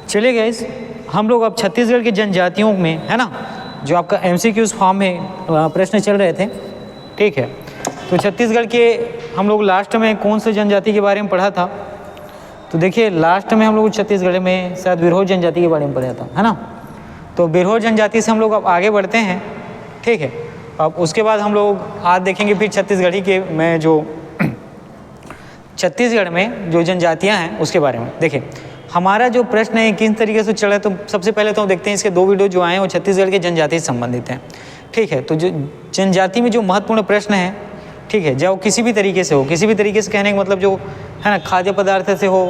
चलिए गाइस, हम लोग अब छत्तीसगढ़ की जनजातियों में, है ना, जो आपका MCQs फॉर्म में प्रश्न चल रहे थे, ठीक है। तो छत्तीसगढ़ के हम लोग लास्ट में कौन से जनजाति के बारे में पढ़ा था? तो देखिए, लास्ट में हम लोग छत्तीसगढ़ में शायद बिरहोर जनजाति के बारे में पढ़ा था, है ना। तो बिरहोर जनजाति से हम लोग अब आगे बढ़ते हैं, ठीक है। अब उसके बाद हम लोग आज देखेंगे फिर छत्तीसगढ़ी के में जो छत्तीसगढ़ में जो जनजातियां हैं उसके बारे में। देखिए, हमारा जो प्रश्न है किस तरीके से चला है, तो सबसे पहले तो हम देखते हैं इसके 2 वीडियो जो आए हैं वो छत्तीसगढ़ के जनजाति से संबंधित हैं, ठीक है। तो जो जनजाति में जो महत्वपूर्ण प्रश्न है, ठीक है, चाहे वो किसी भी तरीके से हो, किसी भी तरीके से कहने का मतलब जो है ना, खाद्य पदार्थ से हो,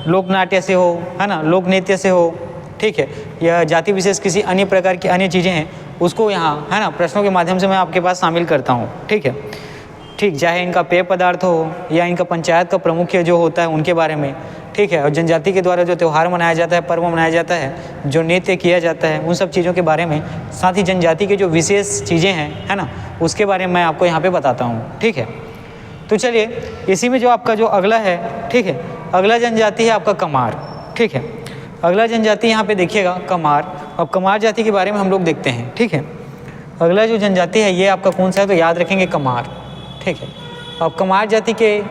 लोक नाट्य से हो, है ना, लोक नृत्य से हो, ठीक है, या जाति विशेष किसी अन्य प्रकार की अन्य चीज़ें हैं, उसको यहाँ, है ना, प्रश्नों के माध्यम से मैं आपके पास शामिल करता हूँ, ठीक है। ठीक, चाहे इनका पेय पदार्थ हो या इनका पंचायत का प्रमुख जो होता है उनके बारे में, ठीक है, और जनजाति के द्वारा जो त्यौहार मनाया जाता है, पर्व मनाया जाता है, जो नृत्य किया जाता है, उन सब चीज़ों के बारे में, साथ ही जनजाति के जो विशेष चीज़ें हैं, है ना, उसके बारे में मैं आपको यहाँ पे बताता हूँ, ठीक है। तो चलिए, इसी में जो आपका जो अगला है, ठीक है, अगला जनजाति है आपका कमार, ठीक है। अगला जनजाति यहाँ पे देखिएगा कमार। अब कमार जाति के बारे में हम लोग देखते हैं, ठीक है। अगला जो जनजाति है ये आपका कौन सा है, तो याद रखेंगे कमार, ठीक है। अब कमार जाति के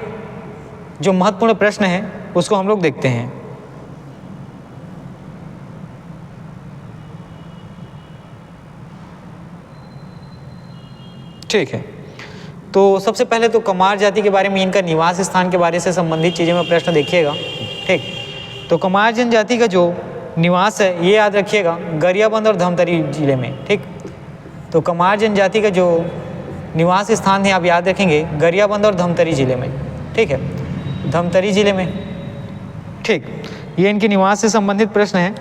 जो महत्वपूर्ण प्रश्न है उसको हम लोग देखते हैं। ठीक है, तो सबसे पहले तो कमार जाति के बारे में, इनका निवास स्थान के बारे से संबंधित चीज़ें में प्रश्न देखिएगा, ठीक। तो कमार जनजाति का जो निवास है ये याद रखिएगा गरियाबंद और धमतरी जिले में, ठीक। तो कमार जनजाति का जो निवास स्थान है आप याद रखेंगे गरियाबंद और धमतरी जिले में, ठीक है, धमतरी जिले में, ठीक। ये इनके निवास से संबंधित प्रश्न है।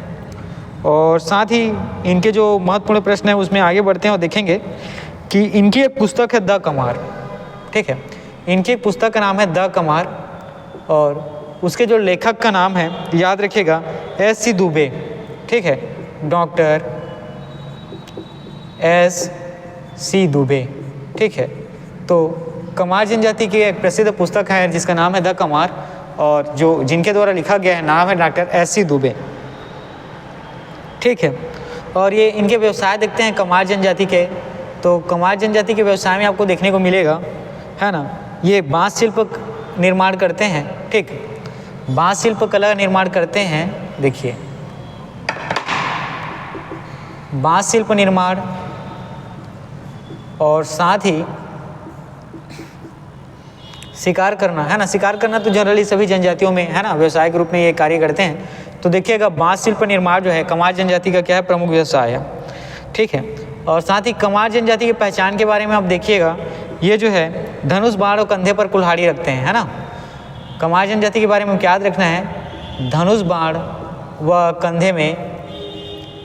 और साथ ही इनके जो महत्वपूर्ण प्रश्न है उसमें आगे बढ़ते हैं और देखेंगे कि इनकी एक पुस्तक है द कमार, ठीक है। इनकी एक पुस्तक का नाम है द कमार और उसके जो लेखक का नाम है याद रखिएगा SC दुबे, ठीक है, डॉक्टर SC दुबे, ठीक है। तो कमार जनजाति की एक प्रसिद्ध पुस्तक है जिसका नाम है द कमार और जो जिनके द्वारा लिखा गया है नाम है डॉक्टर SC दुबे, ठीक है। और ये इनके व्यवसाय देखते हैं कमार जनजाति के। तो कमार जनजाति के व्यवसाय में आपको देखने को मिलेगा, है ना, ये बांस शिल्प निर्माण करते हैं, ठीक, बांस शिल्प कला निर्माण करते हैं। देखिए, बांस शिल्प निर्माण और साथ ही शिकार करना, है ना, शिकार करना तो जनरली सभी जनजातियों में, है ना, व्यवसाय के रूप में ये कार्य करते हैं। तो देखिएगा बांस शिल्प निर्माण जो है कमार जनजाति का क्या है, प्रमुख व्यवसाय है, ठीक है। और साथ ही कमार जनजाति की पहचान के बारे में आप देखिएगा, ये जो है धनुष बाण और कंधे पर कुल्हाड़ी रखते हैं, है ना। कमार जनजाति के बारे में क्या याद रखना है, धनुष बाण व कंधे में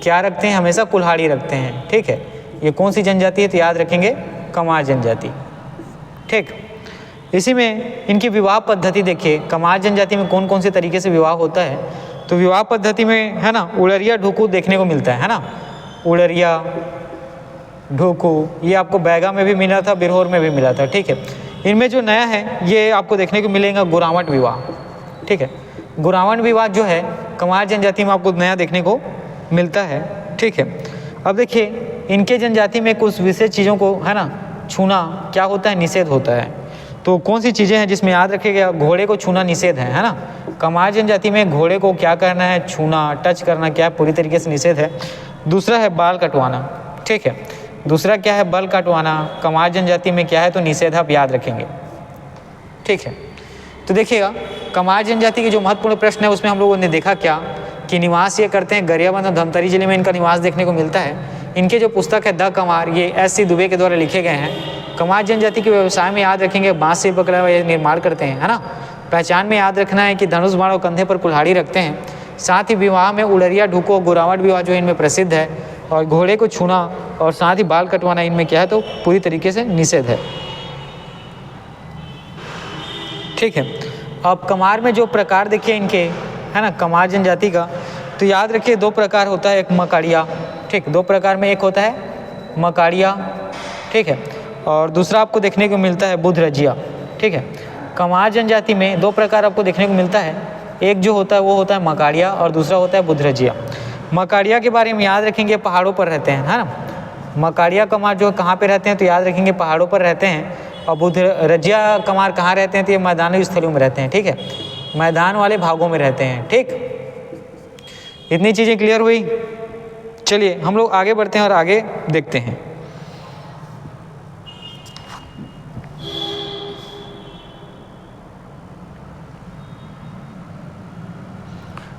क्या रखते हैं, हमेशा कुल्हाड़ी रखते हैं, ठीक है। ये कौन सी जनजाति है, तो याद रखेंगे कमार जनजाति, ठीक। इसी में इनकी विवाह पद्धति देखिए, कमार जनजाति में कौन कौन से तरीके से विवाह होता है। तो विवाह पद्धति में, है ना, उड़रिया ढुकू देखने को मिलता है ना, उड़रिया ढुकू, ये आपको बैगा में भी मिला था, बिरहोर में भी मिला था, ठीक है। इनमें जो नया है ये आपको देखने को मिलेगा गुरावट विवाह, ठीक है। गुरावट विवाह जो है कमार जनजाति में आपको नया देखने को मिलता है, ठीक है। अब देखिए, इनके जनजाति में कुछ विशेष चीज़ों को, है ना, छूना क्या होता है, निषेध होता है। तो कौन सी चीज़ें हैं जिसमें याद रखिएगा घोड़े को छूना निषेध है ना। कमार जनजाति में घोड़े को क्या करना है, छूना, टच करना क्या है, पूरी तरीके से निषेध है। दूसरा है बाल कटवाना, ठीक है, दूसरा क्या है, बाल कटवाना कमार जनजाति में क्या है, तो निषेध आप याद रखेंगे, ठीक है। तो देखिएगा कमार जनजाति के जो महत्वपूर्ण प्रश्न है उसमें हम लोगों ने देखा क्या कि निवास ये करते हैं गरियाबंद और धमतरी जिले में इनका निवास देखने को मिलता है। इनके जो पुस्तक है द कमार, ये SC दुबे के द्वारा लिखे गए हैं। कमार जनजाति के व्यवसाय में याद रखेंगे बांस शिल्प कला ये निर्माण करते हैं, है ना। पहचान में याद रखना है कि धनुष बाण और कंधे पर कुल्हाड़ी रखते हैं। साथ ही विवाह में उड़रिया ढुको गुरावट विवाह जो इनमें प्रसिद्ध है, और घोड़े को छूना और साथ ही बाल कटवाना इनमें क्या है, तो पूरी तरीके से निषेध है, ठीक है। अब कमार में जो प्रकार देखिए इनके, है ना, कमार जनजाति का, तो याद रखिए 2 प्रकार होता है, एक मकाड़िया, ठीक, 2 प्रकार में एक होता है मकाड़िया, ठीक है, और दूसरा आपको देखने को मिलता है बुधरजिया, ठीक है। कमार जनजाति में 2 प्रकार आपको देखने को मिलता है, एक जो होता है वो होता है मकाड़िया और दूसरा होता है बुधरजिया। मकाड़िया के बारे में याद रखेंगे, पहाड़ों पर रहते हैं, है ना। मकाड़िया कमार जो कहाँ पे रहते हैं तो याद रखेंगे पहाड़ों पर रहते हैं, और बुधरजिया कमार कहाँ रहते हैं तो ये मैदानी स्थलों में रहते हैं, ठीक है, मैदान वाले भागों में रहते हैं, ठीक। इतनी चीज़ें क्लियर हुई। चलिए हम लोग आगे बढ़ते हैं और आगे देखते हैं।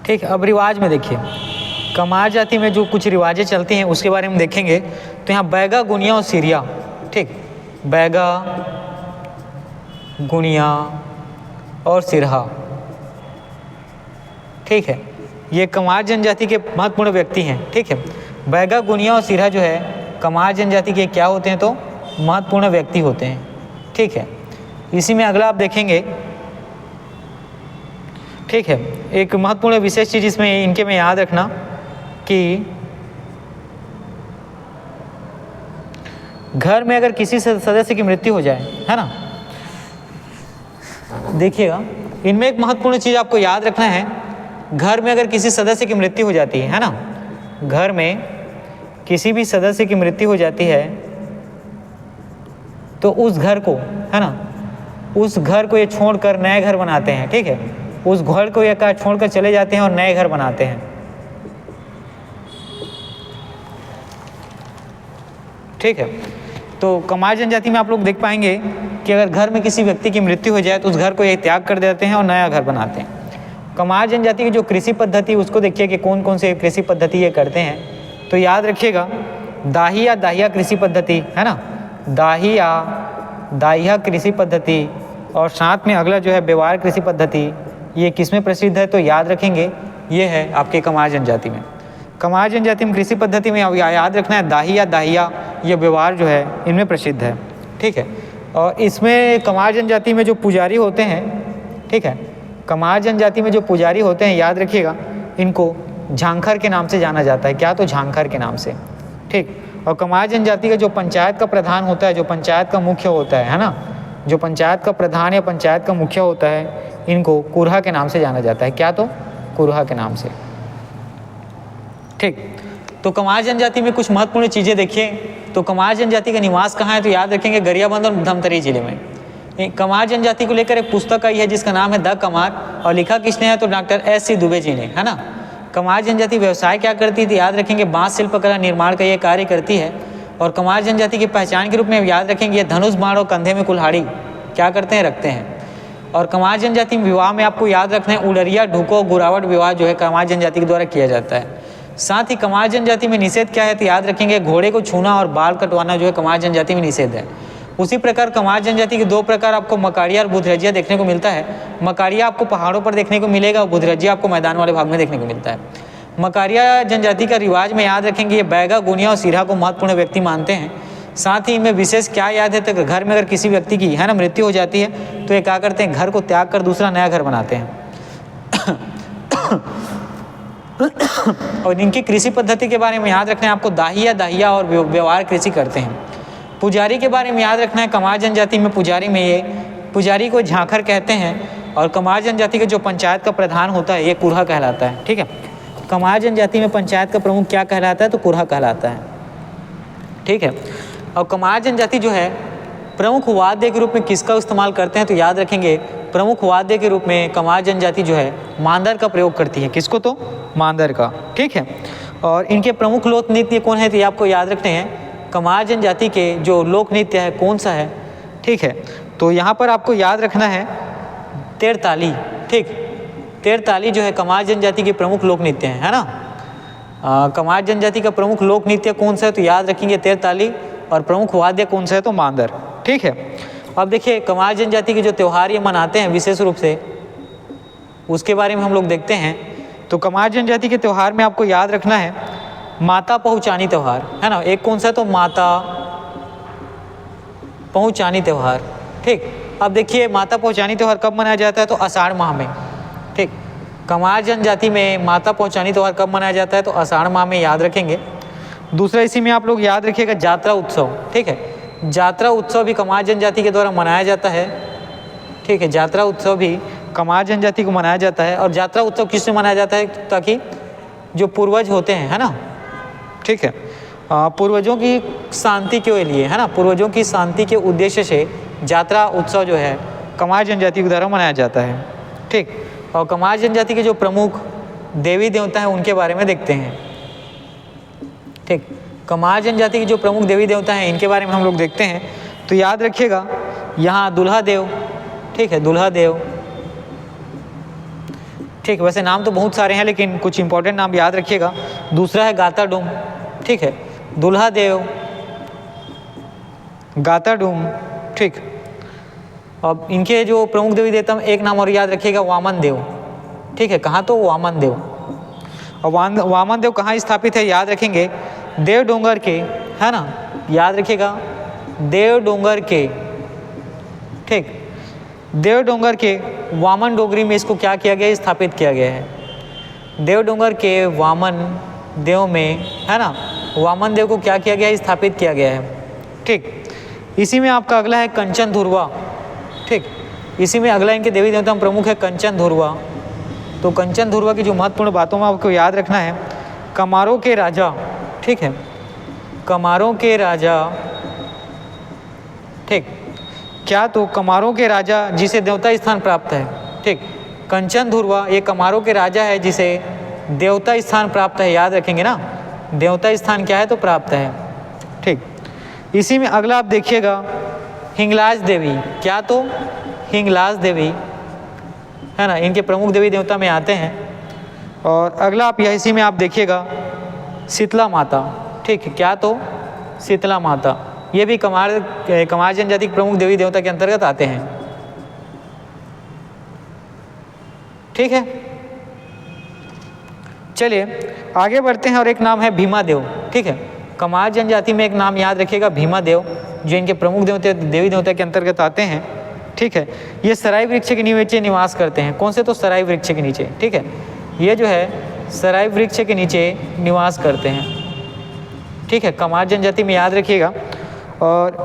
ठीक, अब रिवाज में देखिए, कमार जाति में जो कुछ रिवाजें चलती हैं उसके बारे में देखेंगे। तो यहाँ बैगा, गुनिया और सिरिया, ठीक, बैगा, गुनिया और सिरहा, ठीक है, ये कमार जनजाति के महत्वपूर्ण व्यक्ति हैं, ठीक है। बैगा, गुनिया और सिरहा जो है कमार जनजाति के क्या होते हैं तो महत्वपूर्ण व्यक्ति होते हैं, ठीक है। इसी में अगला आप देखेंगे, ठीक है, एक महत्वपूर्ण विशेष चीज़ इसमें इनके में याद रखना कि घर में अगर किसी सदस्य की मृत्यु हो जाए, है ना, देखिएगा इनमें एक महत्वपूर्ण चीज़ आपको याद रखना है, घर में अगर किसी सदस्य की मृत्यु हो जाती है ना, घर में किसी भी सदस्य की मृत्यु हो जाती है तो उस घर को, है ना, उस घर को ये छोड़कर नए घर बनाते हैं, ठीक है, उस घर को ये छोड़कर चले जाते हैं और नए घर बनाते हैं, ठीक है। तो कमार जनजाति में आप लोग देख पाएंगे कि अगर घर में किसी व्यक्ति की मृत्यु हो जाए तो उस घर को ये त्याग कर देते हैं और नया घर बनाते हैं। कमार जनजाति की जो कृषि पद्धति उसको देखिए कि कौन कौन से कृषि पद्धति ये करते हैं, तो याद रखिएगा दाही या दाहिया कृषि पद्धति, है ना, दाही या दाहिया कृषि पद्धति, और साथ में अगला जो है व्यवहार कृषि पद्धति, ये किस में प्रसिद्ध है तो याद रखेंगे ये है आपके कमार जनजाति में। कमार जनजाति में कृषि पद्धति में याद रखना है दाही या दाहिया, ये व्यवहार जो है इनमें प्रसिद्ध है, ठीक है। और इसमें कमार जनजाति में जो पुजारी होते हैं, ठीक है, कमार जनजाति में जो पुजारी होते हैं याद रखिएगा इनको झांखर के नाम से जाना जाता है, क्या तो झांखर के नाम से, ठीक। और कमार जनजाति का जो पंचायत का प्रधान होता है, जो पंचायत का मुख्य होता है ना, जो पंचायत का प्रधान या पंचायत का मुखिया होता है, इनको कुरहा के नाम से जाना जाता है, क्या तो कुरहा के नाम से, ठीक। तो कमार जनजाति में कुछ महत्वपूर्ण चीज़ें देखिए। तो कमार जनजाति का निवास कहाँ है तो याद रखेंगे गरियाबंद और धमतरी जिले में। कमार जनजाति को लेकर एक पुस्तक आई है जिसका नाम है द कमार, और लिखा किसने है तो डॉक्टर S.C. दुबे जी ने, है ना। कमार जनजाति व्यवसाय क्या करती थी याद रखेंगे, बांस शिल्पकला निर्माण का ये कार्य करती है। और कमार जनजाति की पहचान के रूप में याद रखेंगे धनुष बाण और कंधे में कुल्हाड़ी क्या करते हैं, रखते हैं। और कमार जनजाति में विवाह में आपको याद रखना है उड़रिया, ढुको, गुरावट विवाह जो है कमार जनजाति के द्वारा किया जाता है। साथ ही कमार जनजाति में निषेध क्या है तो याद रखेंगे घोड़े को छूना और बाल कटवाना जो है कमार जनजाति में निषेध है। उसी प्रकार कमार जनजाति के दो प्रकार आपको मकाड़िया और बुधरजिया देखने को मिलता है। मकाड़िया आपको पहाड़ों पर देखने को मिलेगा और बुधरजिया आपको मैदान वाले भाग में देखने को मिलता है। मकाड़िया जनजाति का रिवाज में याद रखेंगे ये बैगा, गुनिया और सिरहा को महत्वपूर्ण व्यक्ति मानते हैं। साथ ही इनमें विशेष क्या याद है तो घर में अगर किसी व्यक्ति की, है ना, मृत्यु हो जाती है तो ये क्या करते हैं, घर को त्याग कर दूसरा नया घर बनाते हैं। और इनकी कृषि पद्धति के बारे में याद रखना है आपको दाही या दाहिया और व्यवहार कृषि करते हैं। पुजारी के बारे में याद रखना है कमार जनजाति में पुजारी में ये पुजारी को झांखर कहते हैं। और कमार जनजाति के जो पंचायत का प्रधान होता है ये कुरहा कहलाता है, ठीक है। कमार जनजाति में पंचायत का प्रमुख क्या कहलाता है तो कुरहा कहलाता है, ठीक है। और कमार जनजाति जो है प्रमुख वाद्य के रूप में किसका इस्तेमाल करते हैं तो याद रखेंगे प्रमुख वाद्य के रूप में कमार जनजाति जो है मांदर का प्रयोग करती है। किसको तो मांदर का, ठीक है। और इनके प्रमुख लोक नृत्य कौन है तो ये आपको याद रखते हैं कमार जनजाति के जो लोक नृत्य है कौन सा है, ठीक है। तो यहाँ पर आपको याद रखना है तेरताली, ठीक। तेरताली जो है कमार जनजाति के प्रमुख लोक नृत्य है ना। कमार जनजाति का प्रमुख लोक नृत्य कौन सा है तो याद रखेंगे तेरताली, और प्रमुख वाद्य कौन सा है तो मांदर, ठीक है। अब देखिए कमार जनजाति के जो त्यौहार ये मनाते हैं विशेष रूप से उसके बारे में हम लोग देखते हैं। तो कमार जनजाति के त्यौहार में आपको याद रखना है माता पहुँचानी त्यौहार, है ना। एक कौन सा है तो माता पहुँचानी त्यौहार, ठीक। अब देखिए माता पहुँचानी त्यौहार कब मनाया जाता है तो आषाढ़ माह में, ठीक। कमार जनजाति में माता पहुँचानी त्यौहार कब मनाया जाता है तो आषाढ़ माह में, याद रखेंगे। दूसरा इसी में आप लोग याद रखिएगा जात्रा उत्सव, ठीक है। जात्रा उत्सव भी कमार जनजाति के द्वारा मनाया जाता है, ठीक है। जात्रा उत्सव भी कमार जनजाति को मनाया जाता है। और जात्रा उत्सव किससे मनाया जाता है? ताकि जो पूर्वज होते हैं, है ना, ठीक है, पूर्वजों की शांति के लिए, है ना, पूर्वजों की शांति के उद्देश्य से जात्रा उत्सव जो है कमार जनजाति के द्वारा मनाया जाता है। ठीक, और कमार जनजाति के जो प्रमुख देवी देवता हैं उनके बारे में देखते हैं। ठीक, कमार जनजाति के जो प्रमुख देवी देवता हैं इनके बारे में हम लोग देखते हैं। तो याद रखिएगा, यहाँ दुल्हा देव, ठीक है, दुल्हा देव, ठीक, वैसे नाम तो बहुत सारे हैं लेकिन कुछ इंपॉर्टेंट नाम याद रखिएगा। दूसरा है गाताडूम, ठीक है, दुल्हा देव, गाताडूम, ठीक। अब इनके जो प्रमुख देवी देवता में एक नाम और याद रखिएगा, वामन देव, ठीक है, कहाँ? तो वामन देव। और वामन देव कहाँ स्थापित है? याद रखेंगे, देव डोंगर के, है ना, याद रखिएगा, देव डोंगर के, ठीक, देव डोंगर के वामन डोगरी में इसको क्या किया गया है? स्थापित किया गया है। देव डोंगर के वामन देव में, है ना, वामन देव को क्या किया गया है? स्थापित किया गया है। ठीक, इसी में आपका अगला है कंचन धुरवा, ठीक, इसी में अगला इनके देवी देवता प्रमुख है कंचन धुरवा। तो कंचन धुरवा की जो महत्वपूर्ण बातों में आपको याद रखना है, कमारों के राजा, ठीक है, कमारों के राजा, ठीक, क्या? तो कमारों के राजा जिसे देवता स्थान प्राप्त है। ठीक, कंचन धुरवा ये कमारों के राजा है जिसे देवता स्थान प्राप्त है। याद रखेंगे ना, देवता स्थान क्या है? तो प्राप्त है। ठीक, इसी में अगला आप देखिएगा, हिंगलाज देवी, क्या? तो हिंगलाज देवी, है ना, इनके प्रमुख देवी देवता में आते हैं। और अगला आप इसी में आप देखिएगा, शीतला माता, ठीक, क्या? तो शीतला माता, ये भी कमार जनजाति के प्रमुख देवी देवता के अंतर्गत आते हैं। ठीक है, चलिए आगे बढ़ते हैं। और एक नाम है भीमा देव, ठीक है, कमार जनजाति में एक नाम याद रखिएगा, भीमा देव, जो इनके प्रमुख देवी देवता के अंतर्गत आते हैं। ठीक है, ये सराय वृक्ष के नीचे निवास करते हैं। कौन से? तो सराय वृक्ष के नीचे, ठीक है, ये जो है सराय वृक्ष के नीचे निवास करते हैं। ठीक है, कमार जनजाति में याद रखिएगा। और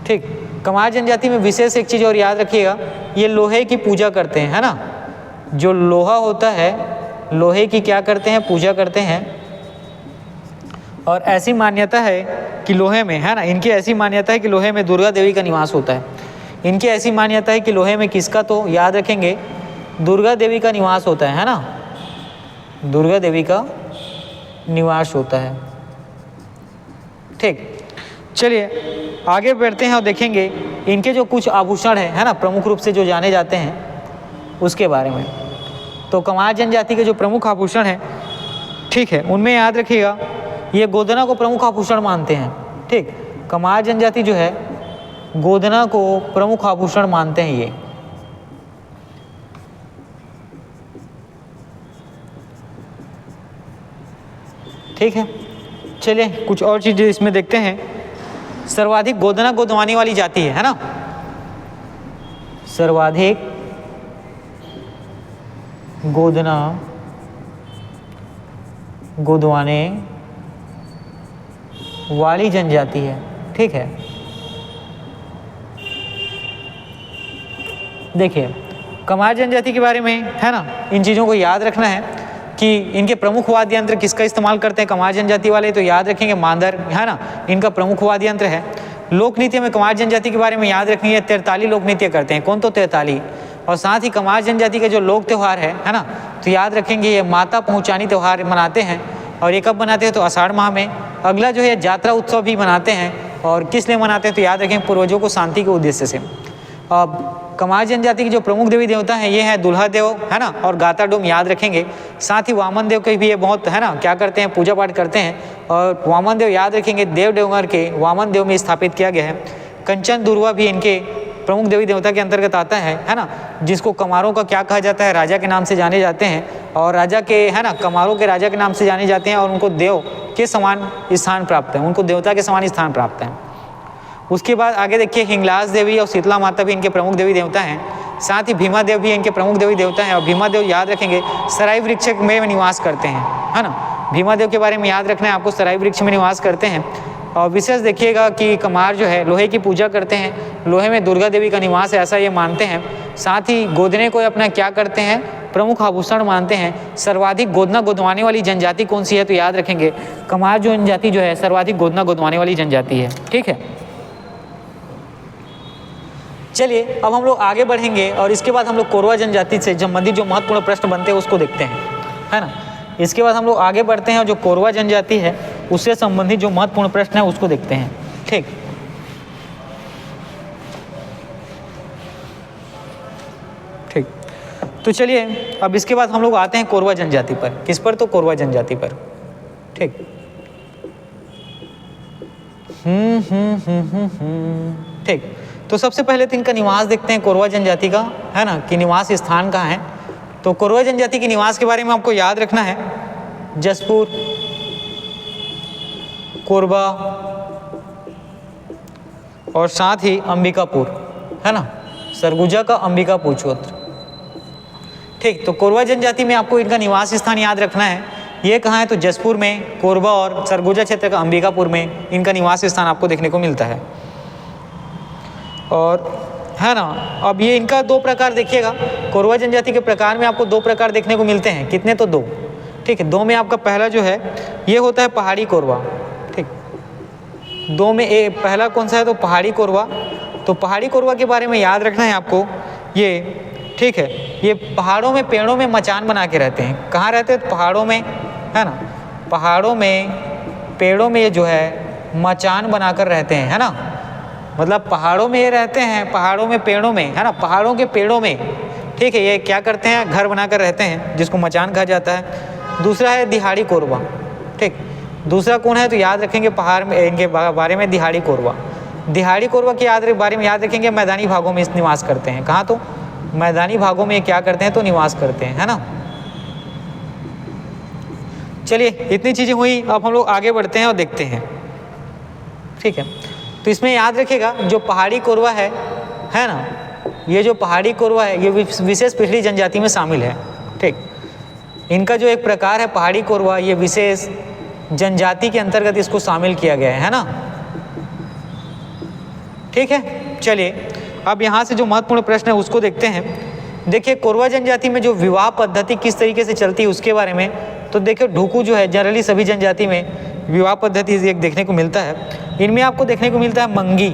ठीक, कमार जनजाति में विशेष एक चीज़ और याद रखिएगा, ये लोहे की पूजा करते हैं, है ना, जो लोहा होता है लोहे की क्या करते हैं? पूजा करते हैं। और ऐसी मान्यता है कि लोहे में, है ना, इनकी ऐसी मान्यता है कि लोहे में दुर्गा देवी का निवास होता है। इनकी ऐसी मान्यता है कि लोहे में किसका? तो याद रखेंगे, दुर्गा देवी का निवास होता है ना, दुर्गा देवी का निवास होता है। ठीक, चलिए आगे बढ़ते हैं और देखेंगे इनके जो कुछ आभूषण है ना, प्रमुख रूप से जो जाने जाते हैं उसके बारे में। तो कमार जनजाति के जो प्रमुख आभूषण हैं, ठीक है, उनमें याद रखिएगा, ये गोदना को प्रमुख आभूषण मानते हैं। ठीक, कमार जनजाति जो है गोदना को प्रमुख आभूषण मानते हैं ये। ठीक है, चलिए कुछ और चीज़ें इसमें देखते हैं। सर्वाधिक गोदना गोदवाने वाली जाति है ना, सर्वाधिक गोदना गोदवाने वाली जनजाति है। ठीक है, देखिए कमार जनजाति के बारे में, है ना, इन चीज़ों को याद रखना है कि इनके प्रमुख वाद्य यंत्र किसका इस्तेमाल करते हैं कमार जनजाति वाले? तो याद रखेंगे मांदर, है ना, इनका प्रमुख वाद्य यंत्र है। लोक नृत्य में कमार जनजाति के बारे में याद रखेंगे, 43 लोक नृत्य करते हैं। कौन? तो 43। और साथ ही कमार जनजाति के जो लोक त्यौहार है ना, तो याद रखेंगे ये माता पहुँचानी त्यौहार मनाते हैं। और ये कब मनाते हैं? तो आषाढ़ माह में। अगला जो है जात्रा उत्सव भी मनाते हैं। और किस लिए मनाते हैं? तो याद रखें, पूर्वजों को शांति के उद्देश्य से। अब कमार जनजाति के जो प्रमुख देवी देवता हैं ये हैं दुल्हा देव, है ना, और गाताडूम याद रखेंगे। साथ ही वामन देव के भी ये बहुत, है ना, क्या करते हैं? पूजा पाठ करते हैं। और वामन देव याद रखेंगे, देव डोंगर के वामन देव में स्थापित किया गया है। कंचन दुर्वा भी इनके प्रमुख देवी देवता के अंतर्गत आता है ना, जिसको कमारों का क्या कहा जाता है? राजा के नाम से जाने जाते हैं। और राजा के, है ना, कमारों के राजा के नाम से जाने जाते हैं। और उनको देव के समान स्थान प्राप्त है, उनको देवता के समान स्थान प्राप्त है। उसके बाद आगे देखिए, हिंगलाज देवी और शीतला माता भी इनके प्रमुख देवी देवता हैं। साथ ही भीमा देव भी इनके प्रमुख देवी देवता हैं। और भीमा देव याद रखेंगे सराय वृक्ष में निवास करते हैं, है ना, भीमा देव के बारे में याद रखना है आपको, सराय वृक्ष में निवास करते हैं। और विशेष देखिएगा कि कमार जो है लोहे की पूजा करते हैं, लोहे में दुर्गा देवी का निवास है, ऐसा ये मानते हैं। साथ ही गोदने को अपना क्या करते हैं, प्रमुख आभूषण मानते हैं। सर्वाधिक गोदना गोदवाने वाली जनजाति कौन सी है, तो याद रखेंगे कमार जनजाति जो है सर्वाधिक गोदना गोदवाने वाली जनजाति है। ठीक है, चलिए अब हम लोग आगे बढ़ेंगे और इसके बाद हम लोग कोरवा जनजाति से संबंधित जो महत्वपूर्ण प्रश्न बनते हैं उसको देखते हैं, है ना। इसके बाद हम लोग आगे बढ़ते हैं और जो कोरवा जनजाति है उससे संबंधित जो महत्वपूर्ण प्रश्न है उसको देखते हैं। ठीक, ठीक, तो चलिए अब इसके बाद हम लोग आते हैं कोरवा जनजाति पर। किस पर, तो कोरवा जनजाति पर। ठीक, ठीक, तो सबसे पहले तो इनका निवास देखते हैं कोरवा जनजाति का, है ना, कि निवास स्थान कहाँ है। तो कोरवा जनजाति के निवास के बारे में आपको याद रखना है, जसपुर, कोरबा और साथ ही अंबिकापुर, है ना, सरगुजा का अंबिकापुर क्षेत्र। ठीक, तो कोरवा जनजाति में आपको इनका निवास स्थान याद रखना है। ये कहाँ है, तो जसपुर में, कोरबा और सरगुजा क्षेत्र का अंबिकापुर में इनका निवास स्थान आपको देखने को मिलता है। और है ना, अब ये इनका दो प्रकार देखिएगा, कोरवा जनजाति के प्रकार में आपको दो प्रकार देखने को मिलते हैं। कितने, तो दो। ठीक है, दो में आपका पहला जो है ये होता है पहाड़ी कोरवा। ठीक, दो में पहला कौन सा है, तो पहाड़ी कोरवा। तो पहाड़ी कोरवा के बारे में याद रखना है आपको, ये ठीक है, ये पहाड़ों में पेड़ों में मचान बना के रहते हैं। कहाँ रहते हैं, तो पहाड़ों में, है ना, पहाड़ों में पेड़ों में ये जो है मचान बनाकर रहते हैं, है ना, मतलब पहाड़ों में ये रहते हैं, पहाड़ों में पेड़ों में, है ना, पहाड़ों के पेड़ों में। ठीक है, ये क्या करते हैं, घर बनाकर रहते हैं जिसको मचान कहा जाता है। दूसरा है दिहाड़ी कोरवा। ठीक, दूसरा कौन है, तो याद रखेंगे पहाड़ में इनके बारे में दिहाड़ी कोरवा। दिहाड़ी कोरवा के बारे में याद रखेंगे मैदानी भागों में निवास करते हैं। कहाँ, तो मैदानी भागों में क्या करते हैं, तो निवास करते हैं, है ना। चलिए इतनी चीज़ें हुई, अब हम लोग आगे बढ़ते हैं और देखते हैं। ठीक है, तो इसमें याद रखिएगा जो पहाड़ी कोरवा है ना, ये जो पहाड़ी कोरवा है ये विशेष पिछड़ी जनजाति में शामिल है। ठीक, इनका जो एक प्रकार है पहाड़ी कोरवा, ये विशेष जनजाति के अंतर्गत इसको शामिल किया गया है ना। ठीक है, चलिए अब यहाँ से जो महत्वपूर्ण प्रश्न है उसको देखते हैं। देखिए कोरवा जनजाति में जो विवाह पद्धति किस तरीके से चलती है उसके बारे में। तो देखिए ढुकू जो है जनरली सभी जनजाति में विवाह पद्धति एक देखने को मिलता है। इनमें आपको देखने को मिलता है मंगी,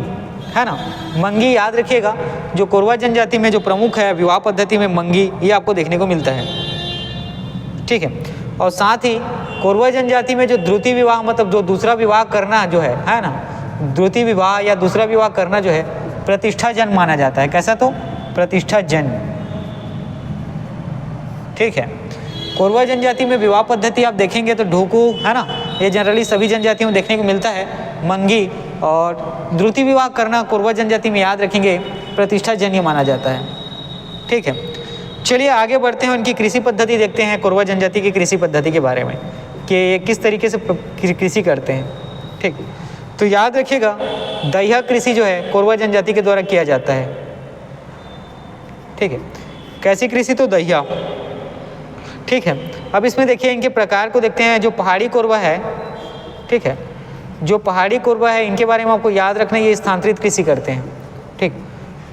है ना, मंगी याद रखिएगा। जो कोरवा जनजाति में जो प्रमुख है विवाह पद्धति में मंगी, ये आपको देखने को मिलता है। ठीक है, और साथ ही कोरवा जनजाति में जो द्रुति विवाह, मतलब जो दूसरा विवाह करना जो है ना, द्रुति विवाह या दूसरा विवाह करना जो है प्रतिष्ठा जन्म माना जाता है। कैसा, तो प्रतिष्ठा जन्म। ठीक है, कोरवा जनजाति में विवाह पद्धति आप देखेंगे तो ढोकू, है ना, ये जनरली सभी जनजातियों में देखने को मिलता है, मंगी। और द्रुति विवाह करना कोरवा जनजाति में याद रखेंगे प्रतिष्ठा जन्य माना जाता है। ठीक है, चलिए आगे बढ़ते हैं, उनकी कृषि पद्धति देखते हैं, कोरवा जनजाति की कृषि पद्धति के बारे में कि ये किस तरीके से कृषि करते हैं। ठीक, तो याद रखिएगा दहिया कृषि जो है कोरवा जनजाति के द्वारा किया जाता है। ठीक है, कैसी कृषि, तो दहिया। ठीक है, अब इसमें देखिए इनके प्रकार को देखते हैं। जो पहाड़ी कोरवा है, ठीक है, जो पहाड़ी कोरवा है इनके बारे में आपको याद रखना है, ये स्थानांतरित कृषि करते हैं। ठीक,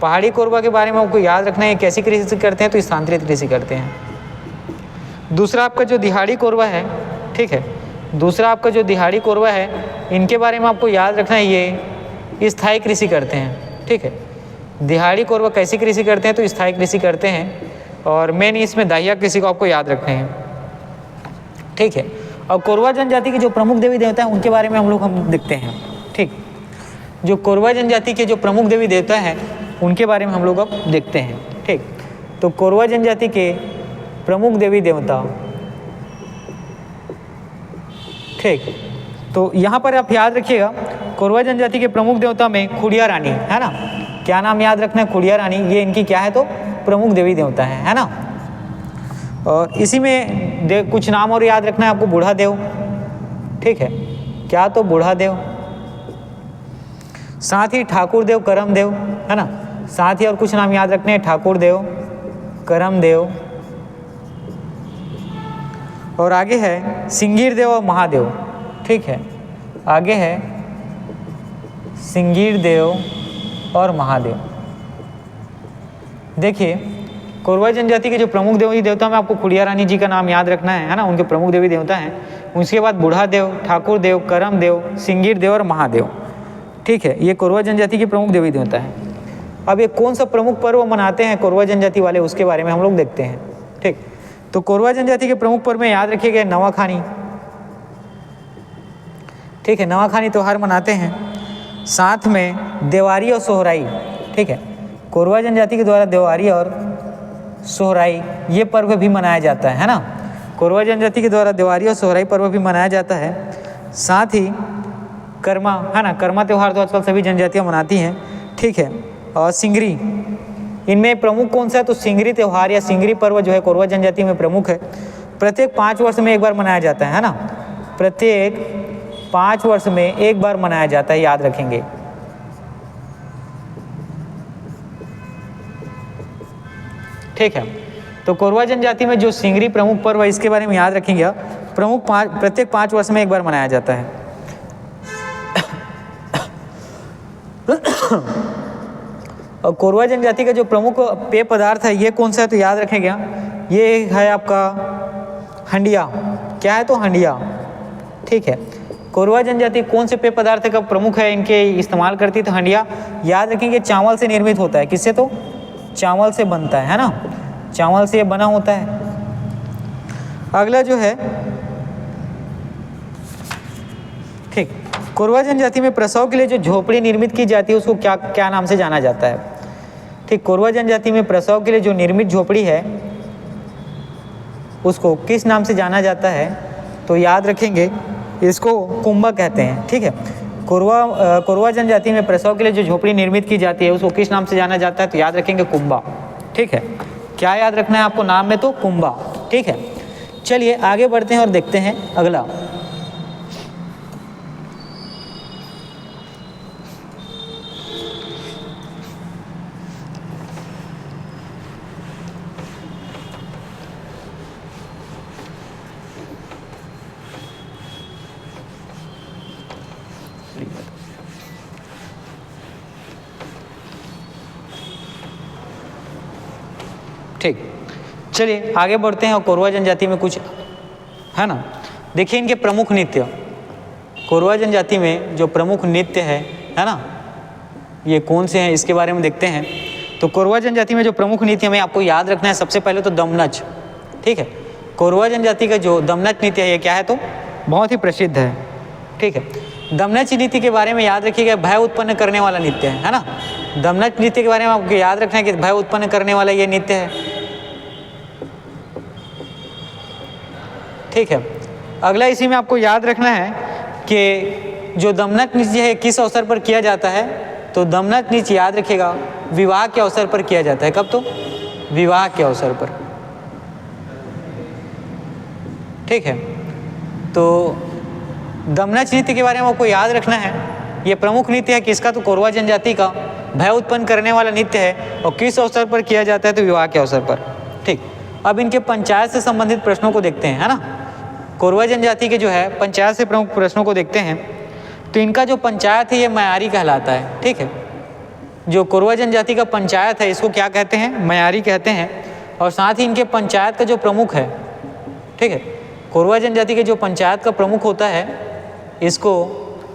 पहाड़ी कोरवा के बारे में आपको याद रखना है कैसी कृषि करते हैं, तो स्थानांतरित कृषि करते हैं। दूसरा आपका जो दिहाड़ी कोरवा है, ठीक है, दूसरा आपका जो दिहाड़ी कोरवा है इनके बारे में आपको याद रखना है ये स्थायी कृषि करते हैं। ठीक है, दिहाड़ी कोरवा कैसी कृषि करते हैं, तो स्थायी कृषि करते हैं। और मेन इसमें दाहिया कृषि को आपको याद रखने हैं। ठीक है, और कोरवा जनजाति के जो प्रमुख देवी देवता हैं उनके बारे में हम देखते हैं। ठीक, जो कोरवा जनजाति के जो प्रमुख देवी देवता हैं उनके बारे में हम लोग अब देखते हैं। ठीक, तो कोरवा जनजाति के प्रमुख देवी देवता, ठीक, तो यहाँ पर आप याद रखिएगा कोरवा जनजाति के प्रमुख देवता में खुड़िया रानी, है ना, क्या नाम याद रखना है, खुड़िया रानी, ये इनकी क्या है, तो प्रमुख देवी देवता है ना। और इसी में कुछ नाम और याद रखना है आपको, बूढ़ा देव। ठीक है, क्या, तो बूढ़ा देव, साथ ही ठाकुर देव, करम देव, है ना, साथ ही और कुछ नाम याद रखने हैं, ठाकुर देव, करम देव, और आगे है सिंगीर देव और महादेव। ठीक है, आगे है सिंगीर देव और महादेव। देखिए कोरवा जनजाति के जो प्रमुख देवी देवता में आपको खुड़िया रानी जी का नाम याद रखना है ना, उनके प्रमुख देवी देवता हैं। उसके बाद बूढ़ा देव, ठाकुर देव, करम देव, सिंगिर देव और महादेव। ठीक है, ये कोरवा जनजाति के प्रमुख देवी देवता हैं। अब ये कौन सा प्रमुख पर्व मनाते हैं कोरवा जनजाति वाले, उसके बारे में हम लोग देखते हैं। ठीक, तो कोरवा जनजाति के प्रमुख पर्व में याद रखिएगा नवाखानी। ठीक है, नवाखानी त्यौहार मनाते हैं, साथ में देवारी और सोहराई। ठीक है, कोरवा जनजाति के द्वारा देवारी और सोहराई ये पर्व भी मनाया जाता है ना। कोरवा जनजाति के द्वारा देवारी और सोहराई पर्व भी मनाया जाता है। साथ ही कर्मा है ना, कर्मा त्यौहार तो आजकल सभी जनजातियाँ मनाती हैं। ठीक है, और सिंगरी, इनमें प्रमुख कौन सा है, तो सिंगरी त्यौहार या सिंगरी पर्व जो है कोरवा जनजाति में प्रमुख है। प्रत्येक 5 वर्ष में एक बार मनाया जाता है ना, प्रत्येक 5 वर्ष में एक बार मनाया जाता है, याद रखेंगे। ठीक है, तो कोरवा जनजाति में जो सिंगरी प्रमुख पर्व है इसके बारे में याद रखेंगे। प्रत्येक 5 वर्ष में एक बार मनाया जाता है। और कोरवा जनजाति का जो प्रमुख पेय पदार्थ है ये कौन सा है, तो याद रखेंगे ये है आपका हंडिया। क्या है, तो हंडिया। ठीक है, कोरवा जनजाति कौन से पेय पदार्थ का प्रमुख है इनके इस्तेमाल करती है, तो हंडिया। याद रखेंगे चावल से निर्मित होता है। किससे, तो चावल से बनता है ना, चावल से ये बना होता है। अगला जो है, ठीक, कोरवा जनजाति में प्रसव के लिए जो झोपड़ी निर्मित की जाती है उसको क्या नाम से जाना जाता है। ठीक, कोरवा जनजाति में प्रसव के लिए जो निर्मित झोपड़ी है उसको किस नाम से जाना जाता है, तो याद रखेंगे इसको कुंबा कहते हैं। ठीक है, कोरवा जनजाति में प्रसव के लिए जो झोपड़ी निर्मित की जाती है उसको किस नाम से जाना जाता है, तो याद रखेंगे कुंबा। ठीक है, क्या याद रखना है आपको नाम में, तो कुंबा। ठीक है, चलिए आगे बढ़ते हैं और देखते हैं अगला। ठीक, चलिए आगे बढ़ते हैं और कोरवा जनजाति में कुछ है ना। देखिए इनके प्रमुख नृत्य, कोरवा जनजाति में जो प्रमुख नृत्य है ना, ये कौन से हैं इसके बारे में देखते हैं। तो कोरवा जनजाति में जो प्रमुख नृत्य हमें आपको याद रखना है, सबसे पहले तो दमनच। ठीक है, कोरवा जनजाति का जो दमनच नृत्य है ये क्या है, तो बहुत ही प्रसिद्ध है। ठीक है, दमनच नृत्य के बारे में याद रखिएगा, भय उत्पन्न करने वाला नृत्य है ना। दमनच नृत्य के बारे में आपको याद रखना है कि भय उत्पन्न करने वाला ये नृत्य है। ठीक है, अगला इसी में आपको याद रखना है कि जो दमनच नृत्य है किस अवसर पर किया जाता है, तो दमनच नृत्य याद रखिएगा विवाह के अवसर पर किया जाता है। कब, तो विवाह के अवसर पर। ठीक है, तो दमनच नृत्य के बारे में आपको याद रखना है, ये प्रमुख नृत्य है किसका, तो कोरवा जनजाति का, भय उत्पन्न करने वाला नृत्य है और किस अवसर पर किया जाता है, तो विवाह के अवसर पर। ठीक, अब इनके पंचायत से संबंधित प्रश्नों को देखते हैं, है ना। कोरवा जनजाति के जो है पंचायत से प्रमुख प्रश्नों को देखते हैं। तो इनका जो पंचायत है ये मयारी कहलाता है। ठीक है, जो कोरवा जनजाति का पंचायत है इसको क्या कहते हैं, मयारी कहते हैं। और साथ ही इनके पंचायत का जो प्रमुख है, ठीक है, कोरवा जनजाति के जो पंचायत का प्रमुख होता है इसको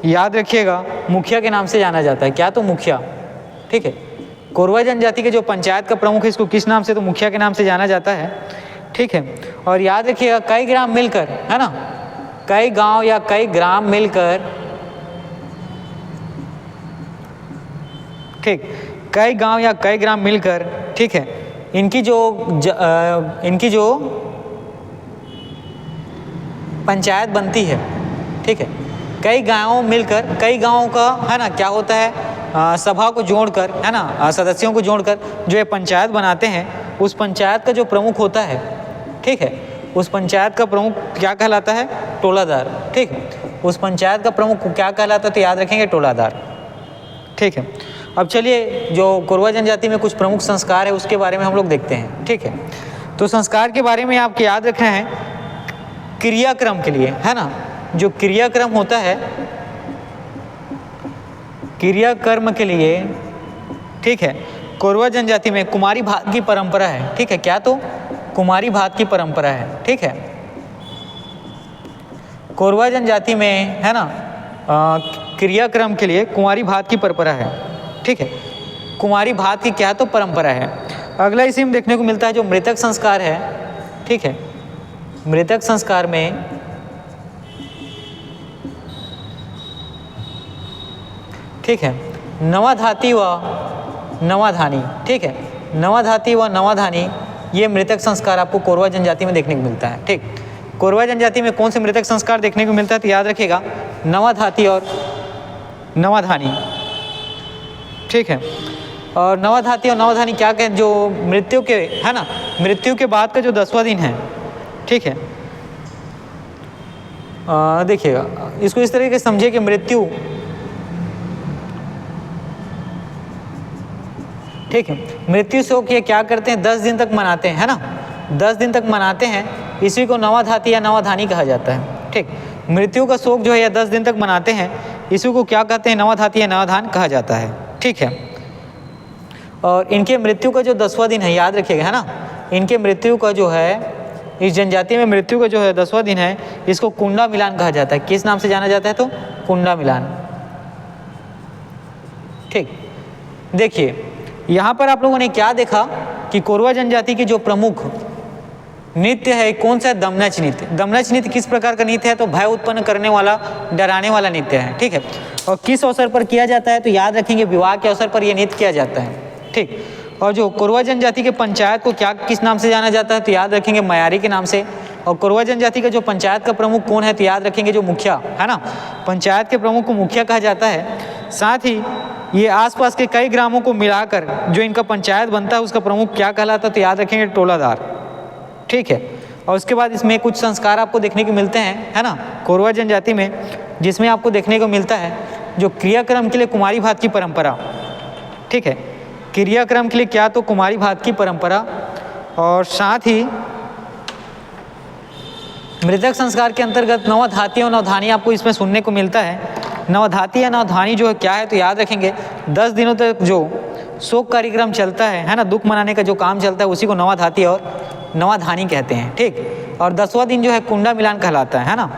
याद रखिएगा मुखिया के नाम से जाना जाता है। क्या, तो मुखिया। ठीक है, कोरवा जनजाति के जो पंचायत का प्रमुख है इसको किस नाम से, तो मुखिया के नाम से जाना जाता है। ठीक है, और याद रखिएगा कई ग्राम मिलकर, है ना, कई गांव या कई ग्राम मिलकर, ठीक, कई गांव या कई ग्राम मिलकर, ठीक है, इनकी जो पंचायत बनती है। ठीक है, कई गांवों मिलकर, कई गांवों का है ना क्या होता है, सभा को जोड़कर, है ना, सदस्यों को जोड़कर जो ये पंचायत बनाते हैं, उस पंचायत का जो प्रमुख होता है, ठीक है, उस पंचायत का प्रमुख क्या कहलाता है, टोलादार। ठीक, उस पंचायत का प्रमुख क्या कहलाता है, तो याद रखेंगे टोलादार। ठीक है, अब चलिए जो कोरवा जनजाति में कुछ प्रमुख संस्कार है उसके बारे में हम लोग देखते हैं। ठीक है, तो संस्कार के बारे में आपको याद रखना है क्रियाक्रम के लिए, है ना, जो क्रियाक्रम होता है, क्रियाकर्म के लिए, ठीक है, कोरवा जनजाति में कुमारी भात की परंपरा है, ठीक है। क्या तो कुमारी भात की परंपरा है, ठीक है। कोरवा जनजाति में है ना क्रियाक्रम के लिए कुमारी भात की परंपरा है, ठीक है। कुमारी भात की क्या तो परंपरा है। अगला इसी में देखने को मिलता है जो मृतक संस्कार है, ठीक है। मृतक संस्कार में ठीक है नवाधाती व नवाधानी, ठीक है। नवाधाती व नवाधानी ये मृतक संस्कार आपको कोरवा जनजाति में देखने को मिलता है, ठीक। कोरवा जनजाति में कौन से मृतक संस्कार देखने को मिलता है तो याद रखिएगा नवाधाती और नवाधानी, ठीक है। और नवाधाती और नवाधानी क्या कहें, जो मृत्यु के है ना मृत्यु के बाद का जो 10वां दिन है, ठीक है। देखिएगा इसको इस तरीके से समझिए कि मृत्यु, ठीक है। मृत्यु शोक ये क्या करते हैं 10 दिन तक मनाते हैं, है ना 10 दिन तक मनाते हैं, इसी को नवाधाती या नवाधानी कहा जाता है, ठीक। मृत्यु का शोक जो है या 10 दिन तक मनाते हैं, इसी को क्या कहते हैं नवाधाती या नवाधान कहा जाता है, ठीक है। और इनके मृत्यु का जो 10वां दिन है याद रखिएगा, है ना इनके मृत्यु का जो है इस जनजाति में मृत्यु का जो है 10वां दिन है, इसको कुंडा मिलान कहा जाता है। किस नाम से जाना जाता है तो कुंडा मिलान, ठीक। देखिए यहाँ पर आप लोगों ने क्या देखा कि कोरवा जनजाति की जो प्रमुख नृत्य है कौन सा है, दमनच नृत्य। दमनच नृत्य किस प्रकार का नृत्य है तो भय उत्पन्न करने वाला, डराने वाला नृत्य है, ठीक है। और किस अवसर पर किया जाता है तो याद रखेंगे विवाह के अवसर पर यह नृत्य किया जाता है, ठीक। और जो कोरवा जनजाति के पंचायत को क्या किस नाम से जाना जाता है तो याद रखेंगे मयारी के नाम से। और कोरवा जनजाति का जो पंचायत का प्रमुख कौन है तो याद रखेंगे जो मुखिया है ना, पंचायत के प्रमुख को मुखिया कहा जाता है। साथ ही ये आसपास के कई ग्रामों को मिलाकर जो इनका पंचायत बनता है उसका प्रमुख क्या कहलाता है तो याद रखेंगे टोलादार, ठीक है। और उसके बाद इसमें कुछ संस्कार आपको देखने को मिलते हैं, है ना कोरवा जनजाति में, जिसमें आपको देखने को मिलता है जो क्रियाक्रम के लिए कुमारी भात की परंपरा, ठीक है। क्रियाक्रम के लिए क्या तो कुमारी भात की परंपरा, और साथ ही मृतक संस्कार के अंतर्गत नवाधाती और नवधानी आपको इसमें सुनने को मिलता है। नवधाती या नवधानी जो है क्या है तो याद रखेंगे 10 दिनों तक जो शोक कार्यक्रम चलता है ना दुख मनाने का जो काम चलता है उसी को नवाधाती और नवाधानी कहते हैं, ठीक। और 10वां दिन जो है कुंडा मिलान कहलाता है ना,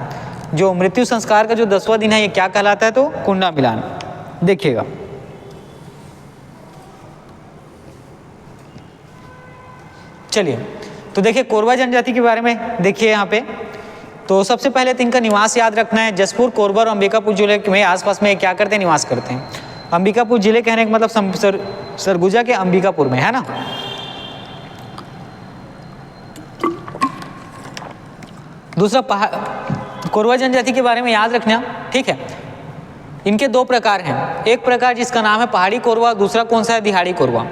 जो मृत्यु संस्कार का जो 10वां दिन है ये क्या कहलाता है तो कुंडा मिलान। देखिएगा चलिए तो देखिए कोरवा जनजाति के बारे में देखिए यहाँ पे, तो सबसे पहले तो इनका निवास याद रखना है। जसपुर, कोरबा और अंबिकापुर जिले में आसपास में क्या करते हैं निवास करते हैं। अंबिकापुर जिले कहने का मतलब सरगुजा के अंबिकापुर में, है ना। दूसरा कोरवा जनजाति के बारे में याद रखना, ठीक है। इनके 2 प्रकार हैं, एक प्रकार जिसका नाम है पहाड़ी कोरवा, दूसरा कौन सा है दिहाड़ी कोरवा।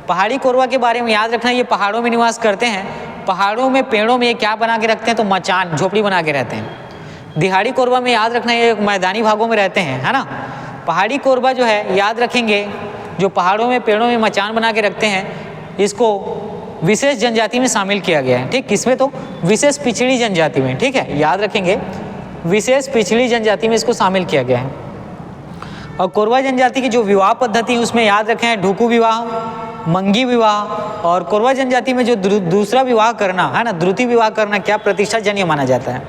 पहाड़ी कोरवा के बारे में याद रखना, ये पहाड़ों में निवास करते हैं। पहाड़ों में पेड़ों में ये क्या बना के रखते हैं तो मचान झोपड़ी बना के रहते हैं। दिहाड़ी कोरवा में याद रखना ये मैदानी भागों में रहते हैं, है ना। पहाड़ी कोरवा जो है याद रखेंगे जो पहाड़ों में पेड़ों में मचान बना के रखते हैं, इसको विशेष जनजाति में शामिल किया गया है, ठीक। किसमें तो विशेष पिछड़ी जनजाति में, ठीक है। याद रखेंगे विशेष पिछड़ी जनजाति में इसको शामिल किया गया है। और कोरवा जनजाति की जो विवाह पद्धति है उसमें याद रखें है ढुकू विवाह, मंगी विवाह। और कोरवा जनजाति में जो दूसरा विवाह करना है ना द्रुति विवाह करना क्या प्रतिष्ठाजन्य माना जाता है।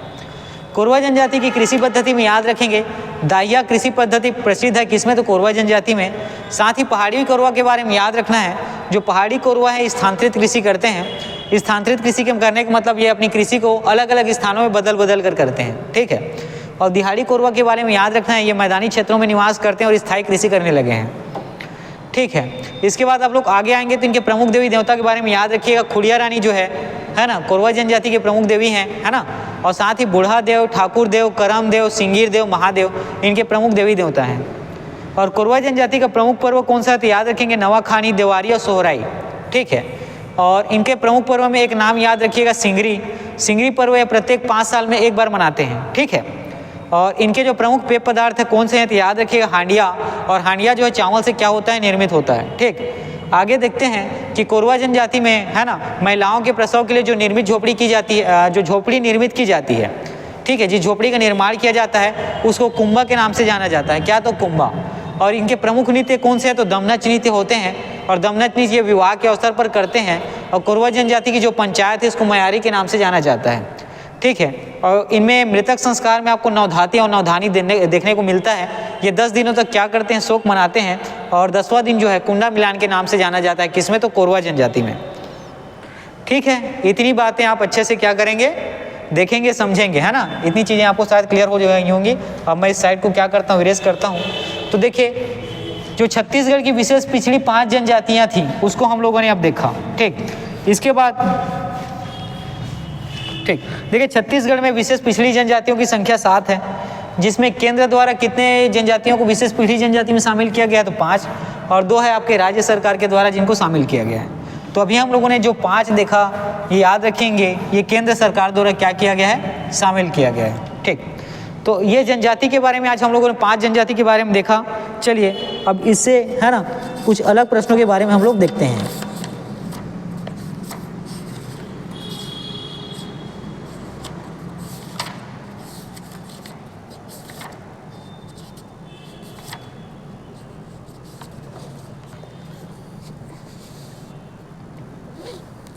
कोरवा जनजाति की कृषि पद्धति में याद रखेंगे दाहिया कृषि पद्धति प्रसिद्ध है, किसमें तो कोरवा जनजाति में। साथ ही पहाड़ी कोरवा के बारे में याद रखना है, जो पहाड़ी कोरवा है स्थानांतरित कृषि करते हैं। स्थानांतरित कृषि के करने का मतलब ये अपनी कृषि को अलग अलग स्थानों में बदल बदल कर करते हैं, ठीक है। और दिहाड़ी कोरवा के बारे में याद रखना है, ये मैदानी क्षेत्रों में निवास करते हैं और स्थायी कृषि करने लगे हैं, ठीक है। इसके बाद आप लोग आगे आएंगे तो इनके प्रमुख देवी देवता के बारे में याद रखिएगा। खुड़िया रानी जो है ना कोरवा जनजाति के प्रमुख देवी हैं, है ना। और साथ ही बूढ़ा देव, ठाकुर देव, करम देव, सिंगीर देव, महादेव इनके प्रमुख देवी देवता हैं। और कोरवा जनजाति का प्रमुख पर्व कौन सा है तो याद रखेंगे नवाखानी, देवारी और सोहराई, ठीक है। और इनके प्रमुख पर्व में एक नाम याद रखिएगा सिंगरी। सिंगरी पर्व ये प्रत्येक 5 साल में एक बार मनाते हैं, ठीक है। और इनके जो प्रमुख पेय पदार्थ है कौन से हैं तो याद रखिएगा हांडिया। और हांडिया जो है चावल से क्या होता है निर्मित होता है, ठीक। आगे देखते हैं कि कोरवा जनजाति में है ना महिलाओं के प्रसव के लिए जो निर्मित झोपड़ी की जाती है, जो झोपड़ी निर्मित की जाती है, ठीक है, जिस झोपड़ी का निर्माण किया जाता है उसको कुंभा के नाम से जाना जाता है। क्या तो कुंभा। और इनके प्रमुख नृत्य कौन से हैं, तो दमनच नृत्य होते हैं, और दमनच नृत्य ये विवाह के अवसर पर करते हैं। और कोरवा जनजाति की जो पंचायत है इसको मयारी के नाम से जाना जाता है, ठीक है। और इनमें मृतक संस्कार में आपको नवधाती और नवधानी देखने को मिलता है। ये 10 दिनों तक क्या करते हैं, शोक मनाते हैं, और 10वां दिन जो है कुंडा मिलान के नाम से जाना जाता है, किसमें, तो कोरवा जनजाति में, ठीक है। इतनी बातें आप अच्छे से क्या करेंगे, देखेंगे, समझेंगे, है ना। इतनी चीज़ें आपको शायद क्लियर हो गई होंगी। अब मैं इस साइड को क्या करता हूँ, इरेज करता हूँ। तो देखिए जो छत्तीसगढ़ की विशेष पिछड़ी 5 जनजातियाँ थी उसको हम लोगों ने अब देखा, ठीक। इसके बाद ठीक देखिए छत्तीसगढ़ में विशेष पिछड़ी जनजातियों की संख्या 7 है, जिसमें केंद्र द्वारा कितने जनजातियों को विशेष पिछड़ी जनजाति में शामिल किया गया है, तो 5, और 2 है आपके राज्य सरकार के द्वारा जिनको शामिल किया गया है। तो अभी हम लोगों ने जो 5 देखा, ये याद रखेंगे, ये केंद्र सरकार द्वारा क्या किया गया है, शामिल किया गया है, ठीक। तो ये जनजाति के बारे में आज हम लोगों ने 5 जनजाति के बारे में देखा। चलिए अब इससे, है ना, कुछ अलग प्रश्नों के बारे में हम लोग देखते हैं।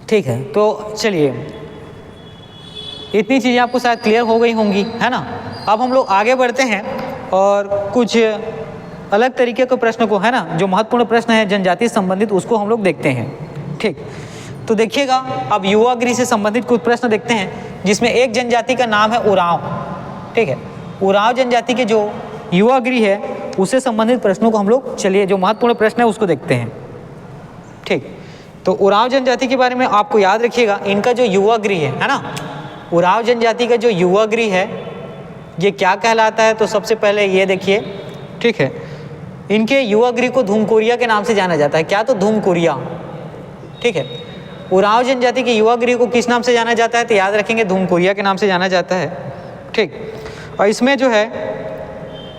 ठीक है, तो चलिए इतनी चीज़ें आपको शायद क्लियर हो गई होंगी, है ना। अब हम लोग आगे बढ़ते हैं और कुछ अलग तरीके के प्रश्न को, है ना, जो महत्वपूर्ण प्रश्न है जनजाति से संबंधित, उसको हम लोग देखते हैं, ठीक। तो देखिएगा अब युवा गृह से संबंधित कुछ प्रश्न देखते हैं, जिसमें एक जनजाति का नाम है उरांव, ठीक है। उरांव जनजाति के जो युवा गृह है उससे संबंधित प्रश्नों को हम लोग, चलिए जो महत्वपूर्ण प्रश्न है उसको देखते हैं, ठीक। तो उरांव जनजाति के बारे में आपको याद रखिएगा, इनका जो युवा गृह है ना, उरांव जनजाति का जो युवा गृह है ये क्या कहलाता है, तो सबसे पहले ये देखिए, ठीक है। इनके युवा गृह को धूमकुरिया के नाम से जाना जाता है। क्या, तो धूमकुरिया, ठीक है। उरांव जनजाति के युवा गृह को किस नाम से जाना जाता है, तो याद रखेंगे धूमकुरिया के नाम से जाना जाता है, ठीक। और इसमें जो है,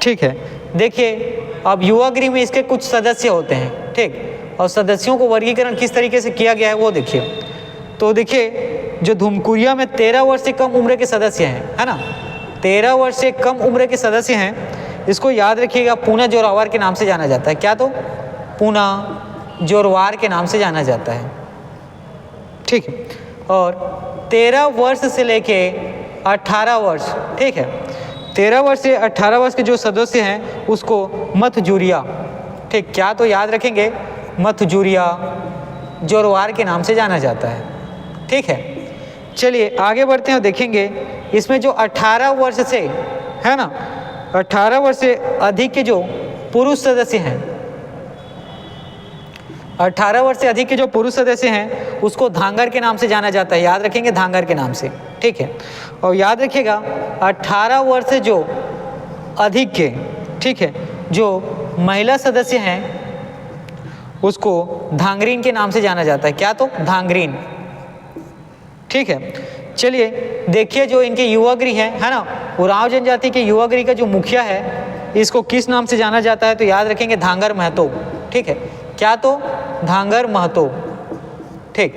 ठीक है, देखिए अब युवा गृह में इसके कुछ सदस्य होते हैं, ठीक, और सदस्यों को वर्गीकरण किस तरीके से किया गया है वो देखिए। तो देखिए जो धूमकुरिया में 13 वर्ष से कम उम्र के सदस्य हैं, है ना, 13 वर्ष से कम उम्र के सदस्य हैं, इसको याद रखिएगा पूना जोरावर के नाम से जाना जाता है। क्या, तो पूना जोरवार के नाम से जाना जाता है, ठीक है। और 13 वर्ष से लेके 18 वर्ष, ठीक है, 13 वर्ष से 18 वर्ष के जो सदस्य हैं उसको मथजुरिया, ठीक, क्या, तो याद रखेंगे मथजुरिया जोरवार के नाम से जाना जाता है, ठीक है। चलिए आगे बढ़ते हैं और देखेंगे इसमें जो 18 वर्ष से, है ना, 18 वर्ष से अधिक के जो पुरुष सदस्य हैं, 18 वर्ष से अधिक के जो पुरुष सदस्य हैं उसको धांगर के नाम से जाना जाता है, याद रखेंगे धांगर के नाम से, ठीक है। और याद रखिएगा 18 वर्ष से जो अधिक के, ठीक है, जो महिला सदस्य हैं उसको धांगरीन के नाम से जाना जाता है। क्या, तो धांगरीन, ठीक है। चलिए देखिए जो इनके युवा गृह है ना, उरांव जनजाति के युवा गृह का जो मुखिया है इसको किस नाम से जाना जाता है, तो याद रखेंगे धांगर महतो, ठीक है। क्या, तो धांगर महतो, ठीक।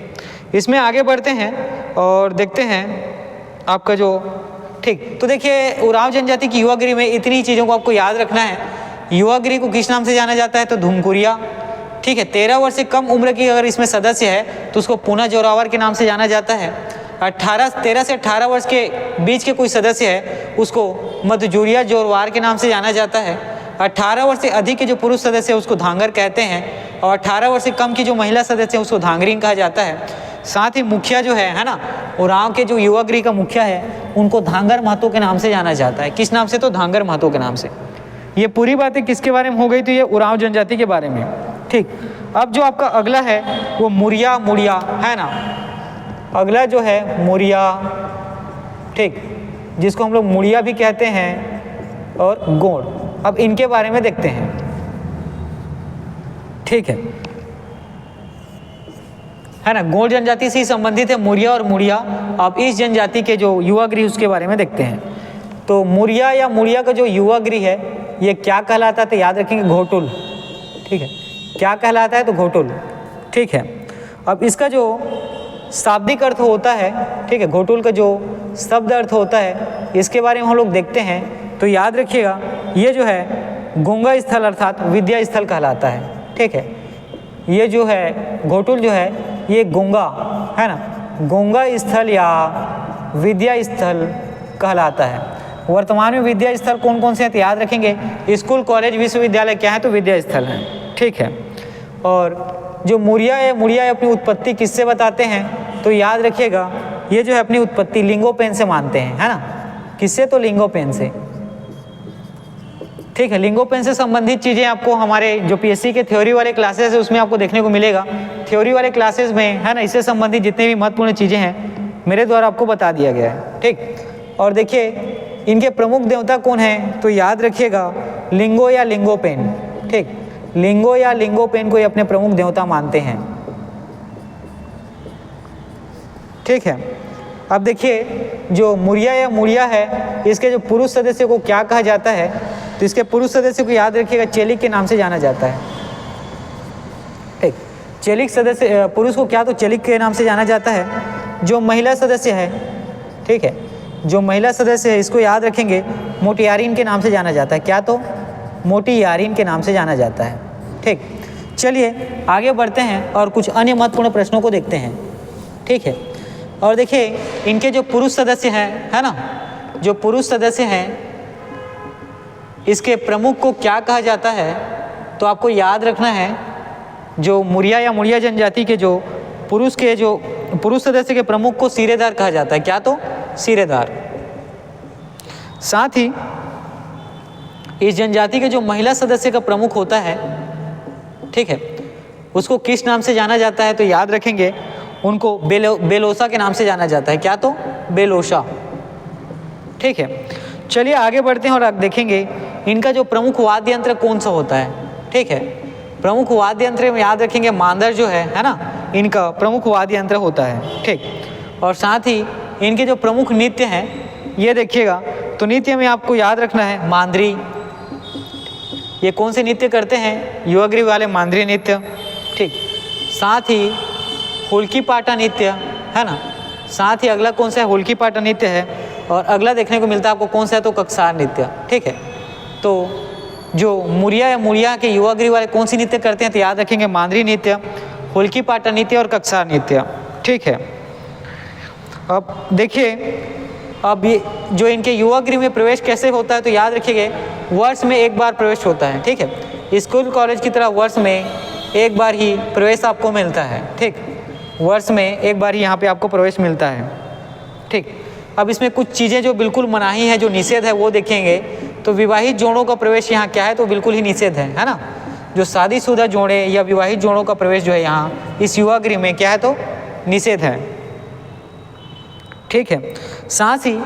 इसमें आगे बढ़ते हैं और देखते हैं आपका जो, ठीक। तो देखिए उरांव जनजाति की युवा गृह में इतनी चीज़ों को आपको याद रखना है। युवा गृह को किस नाम से जाना जाता है, तो धूमकुरिया, ठीक है। 13 वर्ष से कम उम्र की अगर इसमें सदस्य है तो उसको पूना जोरावर के नाम से जाना जाता है। 13 से 18 वर्ष के बीच के कोई सदस्य है उसको मधजुरिया जोरवार के नाम से जाना जाता है। 18 वर्ष से अधिक के जो पुरुष सदस्य है उसको धांगर कहते हैं, और 18 वर्ष से कम की जो महिला सदस्य है उसको धांगरीन कहा जाता है। साथ ही मुखिया जो है ना, उरांव के जो युवा गृह का मुखिया है उनको धांगर महतो के नाम से जाना जाता है। किस नाम से, तो धांगर महतो के नाम से। ये पूरी बातें किसके बारे में हो गई, तो ये उरांव जनजाति के बारे में, ठीक। अब जो आपका अगला है वो मुरिया, मुड़िया, है ना, अगला जो है मुरिया, ठीक, जिसको हम लोग मुड़िया भी कहते हैं, और गोंड। अब इनके बारे में देखते हैं, ठीक है ना। गोंड जनजाति से ही संबंधित है मुरिया और मुड़िया। अब इस जनजाति के जो युवा गृह उसके बारे में देखते हैं। तो मुरिया या मुड़िया का जो युवा गृह है ये क्या कहलाता है, तो याद रखेंगे घोटुल, ठीक है। क्या कहलाता है, तो घोटुल, ठीक है। अब इसका जो शाब्दिक अर्थ होता है, ठीक है, घोटुल का जो शब्द अर्थ होता है इसके बारे में हम लोग देखते हैं। तो याद रखिएगा ये जो है गुंगा स्थल अर्थात विद्या स्थल कहलाता है। ठीक है, ये जो है घोटुल जो है ये गुंगा है ना, गुंगा स्थल या विद्या स्थल कहलाता है। वर्तमान में विद्या स्थल कौन कौन से हैं तो याद रखेंगे, स्कूल कॉलेज विश्वविद्यालय क्या है तो विद्या स्थल हैं। ठीक है, और जो मुरिया है, मुरिया अपनी उत्पत्ति किससे बताते हैं तो याद रखिएगा, ये जो है अपनी उत्पत्ति लिंगोपेन से मानते हैं, है ना, किससे तो लिंगोपेन से। ठीक है, लिंगोपेन से संबंधित चीज़ें आपको हमारे जो पीएससी के थ्योरी वाले क्लासेस है उसमें आपको देखने को मिलेगा। थ्योरी वाले क्लासेस में है ना, इससे संबंधित जितने भी महत्वपूर्ण चीज़ें हैं मेरे द्वारा आपको बता दिया गया है। ठीक, और देखिए इनके प्रमुख देवता कौन हैं तो याद रखिएगा लिंगो या लिंगोपेन। ठीक, लिंगो या लिंगोपेन को ये अपने प्रमुख देवता मानते हैं। ठीक है, अब देखिए जो मुरिया या मुरिया है इसके जो पुरुष सदस्य को क्या कहा जाता है तो इसके पुरुष सदस्य को याद रखिएगा चेलिक के नाम से जाना जाता है। ठीक, चेलिक सदस्य पुरुष को क्या तो चेलिक के नाम से जाना जाता है। जो महिला सदस्य है, ठीक है, जो महिला सदस्य है इसको याद रखेंगे मोटियारिन के नाम से जाना जाता है। क्या तो मोटियारिन के नाम से जाना जाता है। ठीक, चलिए आगे बढ़ते हैं और कुछ अन्य महत्वपूर्ण प्रश्नों को देखते हैं। ठीक है, और देखिए इनके जो पुरुष सदस्य हैं, है ना, जो पुरुष सदस्य हैं इसके प्रमुख को क्या कहा जाता है तो आपको याद रखना है जो मुरिया या मुरिया जनजाति के जो पुरुष सदस्य के प्रमुख को सिरेदार कहा जाता है। क्या तो सिरेदार। साथ ही इस जनजाति के जो महिला सदस्य का प्रमुख होता है, ठीक है, उसको किस नाम से जाना जाता है तो याद रखेंगे उनको बेलोसा के नाम से जाना जाता है। क्या तो बेलोसा। ठीक है, चलिए आगे बढ़ते हैं और देखेंगे इनका जो प्रमुख वाद्य यंत्र कौन सा होता है। ठीक है, प्रमुख वाद्य यंत्र में याद रखेंगे मांदर जो है ना, इनका प्रमुख वाद्य यंत्र होता है। ठीक, और साथ ही इनके जो प्रमुख नृत्य हैं ये देखिएगा तो नृत्य में आपको याद रखना है मांदरी। ये कौन से नृत्य करते हैं, युवाग्रीव वाले मांदरी नृत्य। ठीक, साथ ही हुल्की पाटा नृत्य है ना, साथ ही अगला कौन सा है हुल्की पाटा नृत्य है, और अगला देखने को मिलता है आपको कौन सा है तो कक्सार नृत्य। ठीक है, तो जो मुरिया या मुरिया के युवाग्रीव वाले कौन सी नृत्य करते हैं तो याद रखेंगे मांदरी नृत्य, हुल्की पाटा नृत्य और कक्सार नृत्य। ठीक है, अब देखिए अब ये जो इनके युवागृह में प्रवेश कैसे होता है तो याद रखिएगा वर्ष में एक बार प्रवेश होता है। ठीक है, स्कूल कॉलेज की तरह वर्ष में एक बार ही प्रवेश आपको मिलता है। ठीक, वर्ष में एक बार ही यहाँ पे आपको प्रवेश मिलता है। ठीक, अब इसमें कुछ चीज़ें जो बिल्कुल मनाही है, जो निषेध है वो देखेंगे। तो विवाहित जोड़ों का प्रवेश यहाँ क्या है तो बिल्कुल ही निषेध है ना। जो शादीशुदा जोड़े या विवाहित जोड़ों का प्रवेश जो है यहाँ इस युवागृह में क्या है तो निषेध है। ठीक है, साथ ही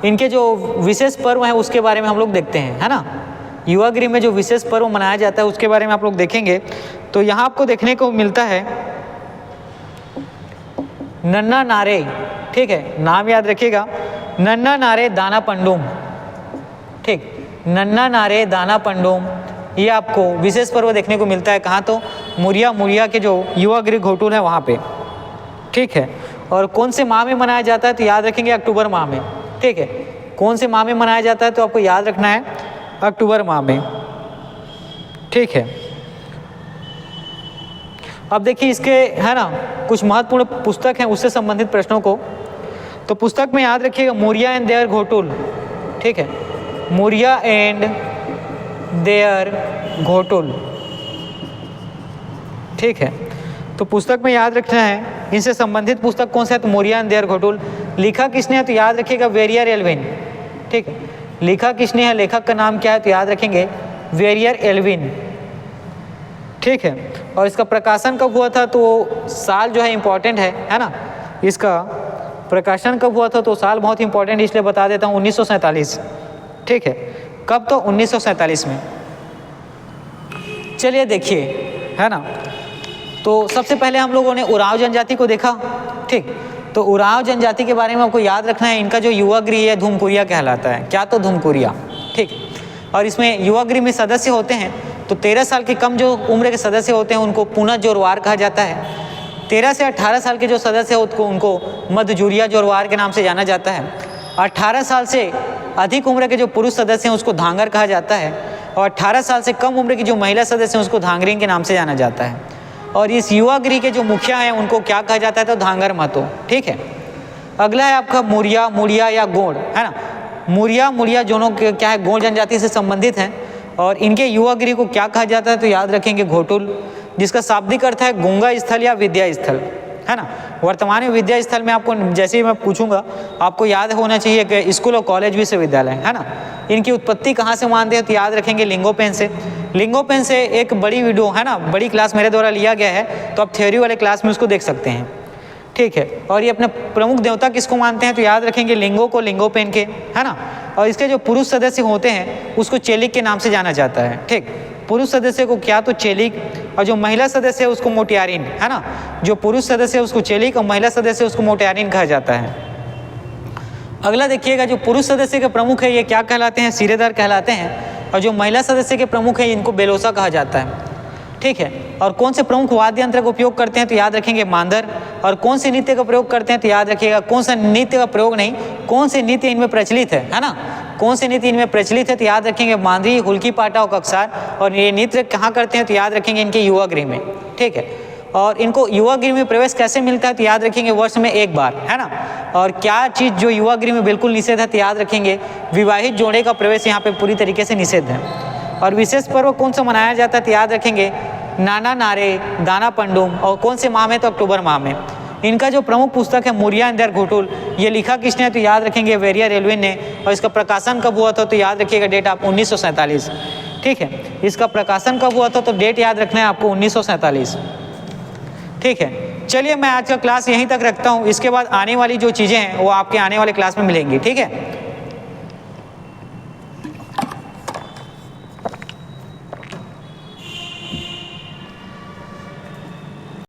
इनके जो विशेष पर्व हैं उसके बारे में हम लोग देखते हैं, है ना। युवागृह में जो विशेष पर्व मनाया जाता है उसके बारे में आप लोग देखेंगे तो यहाँ आपको देखने को मिलता है नन्ना नारे। ठीक है, नाम याद रखिएगा, नन्ना नारे दाना पंडुम। ठीक, नन्ना नारे दाना पंडुम, ये आपको विशेष पर्व देखने को मिलता है। कहाँ तो मुरिया के जो युवागृह घोटुल है वहाँ पे। ठीक है, और कौन से माह में मनाया जाता है तो याद रखेंगे अक्टूबर माह में। ठीक है, कौन से माह में मनाया जाता है तो आपको याद रखना है अक्टूबर माह में। ठीक है, अब देखिए इसके है ना कुछ महत्वपूर्ण पुस्तक हैं उससे संबंधित प्रश्नों को। तो पुस्तक में याद रखिएगा मुरिया एंड देयर घोटुल। ठीक है, मुरिया एंड देयर घोटुल। ठीक है, तो पुस्तक में याद रखना है इनसे संबंधित पुस्तक कौन सा है तो मुरिया एंड देयर घोटुल। लिखा किसने है तो याद रखिएगा वेरियर एल्विन। ठीक है, लिखा किसने है, लेखक का नाम क्या है तो याद रखेंगे वेरियर एल्विन। ठीक है, और इसका प्रकाशन कब हुआ था तो साल जो है इम्पॉर्टेंट है ना। इसका प्रकाशन कब हुआ था तो साल बहुत इंपॉर्टेंट इसलिए बता देता हूँ 1947। ठीक है, कब तो 1947 में। चलिए देखिए, है ना, तो सबसे पहले हम लोगों ने उरांव जनजाति को देखा। ठीक, तो उरांव जनजाति के बारे में आपको याद रखना है इनका जो युवागृह है धूमकुरिया कहलाता है। क्या तो धूमकुरिया। ठीक, और इसमें युवागृह में सदस्य होते हैं तो 13 साल के कम जो उम्र के सदस्य होते हैं उनको पुनः जोरवार कहा जाता है। 13 से 18 साल के जो सदस्य हैं उनको मध्यजुरिया जोरवार के नाम से जाना जाता है। 18 साल से अधिक उम्र के जो पुरुष सदस्य हैं उसको धांगर कहा जाता है। और 18 साल से कम उम्र की जो महिला सदस्य हैं उसको धांगरीन के नाम से जाना जाता है। और इस युवा गृह के जो मुखिया हैं उनको क्या कहा जाता है, तो धांगर महतो। ठीक है, अगला है आपका मुरिया, मुड़िया या गोंड, है ना। मुरिया, मुड़िया दोनों क्या है, गोंड जनजाति से संबंधित हैं। और इनके युवा गृह को क्या कहा जाता है, तो याद रखेंगे घोटुल, जिसका शाब्दिक अर्थ है गंगा स्थल या विद्या स्थल, है ना। वर्तमान में विद्या स्थल में आपको जैसे ही मैं पूछूंगा आपको याद होना चाहिए कि स्कूल और कॉलेज विश्वविद्यालय, है ना। इनकी उत्पत्ति कहाँ से मानते हैं, तो याद रखेंगे लिंगोपेन से। लिंगोपेन से एक बड़ी वीडियो, है ना, बड़ी क्लास मेरे द्वारा लिया गया है, तो आप थ्योरी वाले क्लास में उसको देख सकते हैं। ठीक है, और ये अपने प्रमुख देवता किसको मानते हैं, तो याद रखेंगे लिंगो को, लिंगोपेन के, है ना। और इसके जो पुरुष सदस्य होते हैं उसको चेलिक के नाम से जाना जाता है। ठीक, पुरुष सदस्य को क्या, तो चेलिक, और जो महिला सदस्य है उसको मोटियारिन, है ना। जो पुरुष सदस्य है उसको चेलिक और महिला सदस्य उसको मोटियारिन कहा जाता है। अगला देखिएगा, जो पुरुष सदस्य के प्रमुख है ये क्या कहलाते हैं, सिरेदार कहलाते हैं। और जो महिला सदस्य के प्रमुख है इनको बेलोसा कहा जाता है। ठीक है, और कौन से प्रमुख वाद्य यंत्र का उपयोग करते हैं, तो याद रखेंगे मांदर। और कौन से नृत्य का प्रयोग करते हैं, तो याद रखिएगा कौन सा नृत्य का प्रयोग नहीं, कौन से नृत्य इनमें प्रचलित है ना। कौन से नृत्य इनमें प्रचलित है, तो याद रखेंगे मांदरी, हुल्की पाटा और कक्सार। और ये नृत्य कहाँ करते हैं, तो याद रखेंगे इनके युवा गृह में। ठीक है, और इनको युवा गृह में प्रवेश कैसे मिलता है, तो याद रखेंगे वर्ष में एक बार, है ना। और क्या चीज़ जो युवा गृह में बिल्कुल निषेध है, तो याद रखेंगे विवाहित जोड़े का प्रवेश यहाँ पे पूरी तरीके से निषेध है। और विशेष पर्व कौन सा मनाया जाता है, तो याद रखेंगे नाना नारे, दाना पंडुम। और कौन से माह में, तो अक्टूबर माह में। इनका जो प्रमुख पुस्तक है मुरिया इंदर घोटुल, ये लिखा किसने है, तो याद रखेंगे वेरिया रेलवे ने। और इसका प्रकाशन कब हुआ था, तो याद रखिएगा डेट आप 1947। ठीक है, इसका प्रकाशन कब हुआ था, तो डेट याद रखना है आपको 1947। ठीक है, चलिए मैं आज का क्लास यहीं तक रखता हूँ। इसके बाद आने वाली जो चीज़ें हैं वो आपके आने वाले क्लास में मिलेंगी। ठीक है।